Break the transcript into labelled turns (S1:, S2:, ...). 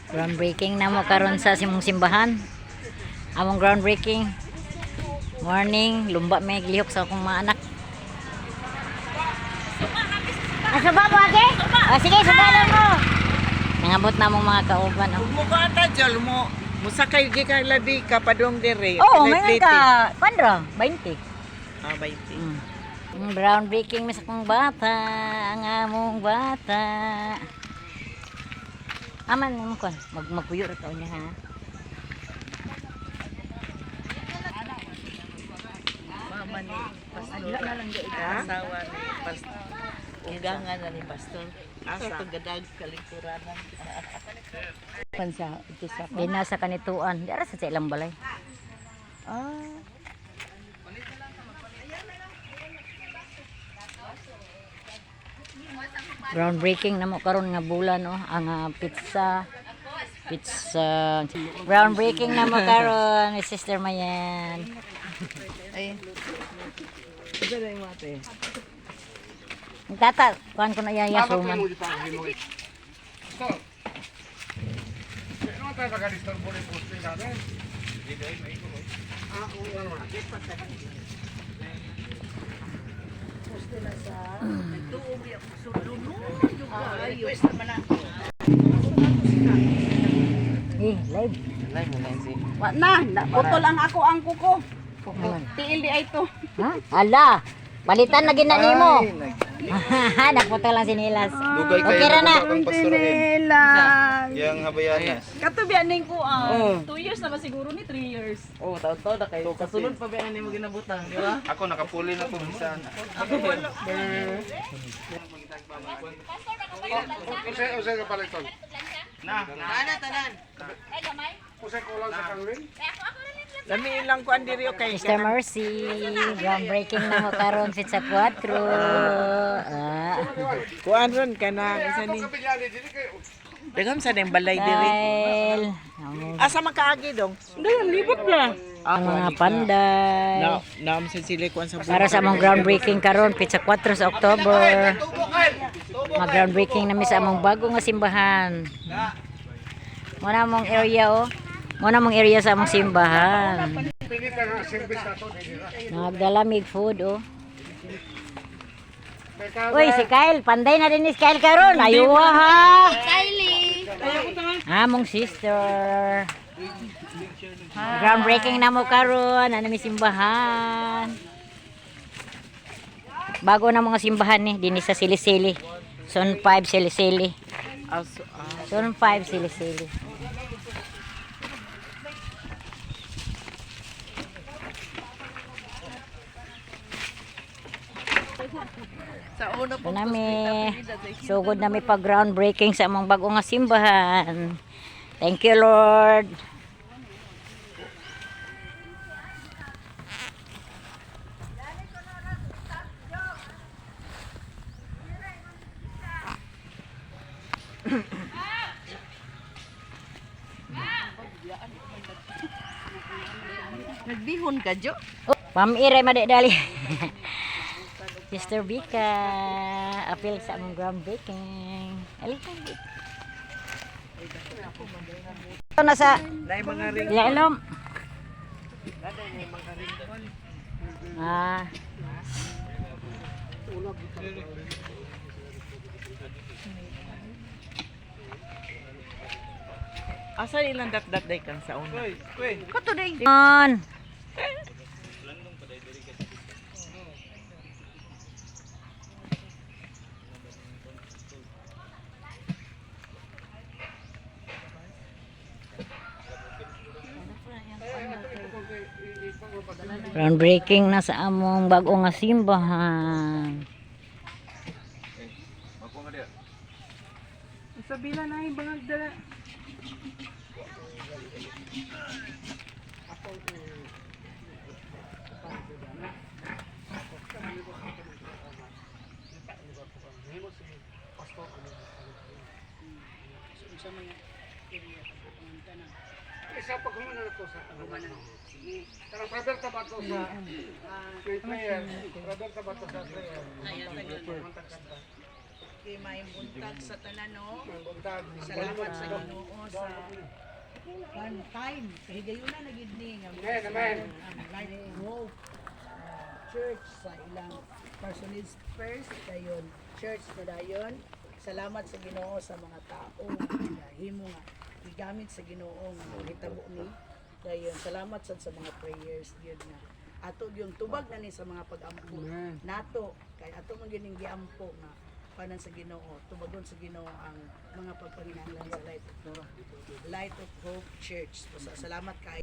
S1: Groundbreaking na mo karon sa simong simbahan. Among groundbreaking. Morning, lumba may glihok sa akong mga anak. Suba mo ate? Sige, subalan mo. Nangabot na mong mga kauban.
S2: Mukha ta dyan mo. Musakay di ka labi ka padong dire.
S1: Oo, may ka. Pandra, 20.
S2: 20.
S1: Groundbreaking sa akong bata. Ang among bata. Aman mo kon, magpuyo ra taon niya ha.
S2: Mama ni pastor. Asawa ni pastor. Unggangan na ni pastor. Asa gadag kalingkuranan.
S3: Pansa ito sa
S1: Di na sa kanituan, di ara sa ilang balay. Groundbreaking na mo karon nga bulan no, ang pizza groundbreaking na mo karon ni Sister Mayan.
S2: Ay. Isa na yung mate.
S1: Tata, kuan ko na yaya suman. Live.
S2: Live mo na si.
S3: Wa na, putol ang ako ang kuko.
S1: Ayan.
S3: Tiil di ay to.
S1: Ha? Ala, balitan na ginani mo. Nagputo lang sinilas.
S4: Dugay
S1: Okay
S4: kayo
S1: ra na.
S4: ng pastorin.
S3: Nilang.
S4: Yang habayanas.
S3: Katubian ning ko 2 years na ba siguro ni 3 years.
S2: Oh, taon-taon na kayo. Kasunod pa ba ni mo ginabutang, di ba?
S4: Ako nakapuli na po minsan. Usay ka pala ito. Na.
S2: Tanan. Lami ilang kuan diri o kay
S1: Mr. Mercy, groundbreaking na mo karon pizza 4.
S2: kuan ron kana isa ni. Dagam sa ding balay diri.
S1: Dahil
S2: Asa makaagi dong?
S3: Dalam libot na.
S1: ang mga panday.
S2: Naam sa sila kuan sa
S1: Para sa among groundbreaking karon pizza 4 sa October. Mag groundbreaking na mi sa among bago nga simbahan. Muna mong area oh. Muna mong area sa among simbahan. Nagdala mig food oh. Uy, si Kyle, panday na din ni Kyle karon. Ayuwa ha. Kylie. Among sister. Groundbreaking na mo karon, ano mi simbahan. Bago na mga simbahan ni dinhi sa Silisili. Zone 5 Silisili. Zone 5 Silisili.
S2: sa una
S1: Ito nami. Sugod nami pag groundbreaking sa among bago nga simbahan. Thank you Lord.
S2: nagbihon ka jo.
S1: Oh, pamiray madidali. Sister Vika, apil sa among groundbreaking. Alika. Ito na sa
S2: Nay mga ring.
S1: Yalom.
S2: Nay mga ring.
S1: Ah.
S2: Asa ilang dat day kang sa una?
S1: Kato day. On. Groundbreaking na sa among bago nga simbahan.
S3: Sa bila na yung bangag dala.
S4: Isa pa kung ano to sa ano. Karang Roberta ba to sa player? Roberta ba to sa player?
S2: kay may buntag sa tanan no.
S4: Buntag.
S2: Salamat sa Ginoo sa one time. Higayon na nagid ni nga
S4: Amen, amen.
S2: ang Light Hope Church sa ilang personage first dayon church na dayon. Salamat sa Ginoo sa mga tao nga himo nga gigamit sa Ginoo nga hitabo ni dayon. Salamat sad sa mga prayers gyud nga ato yung tubag na ni sa mga pag-ampo nato kay ato man gining giampo nga panan sa Ginoo tubagon sa Ginoo ang mga pagpanginahanglan sa Light of Hope Church. So, salamat kay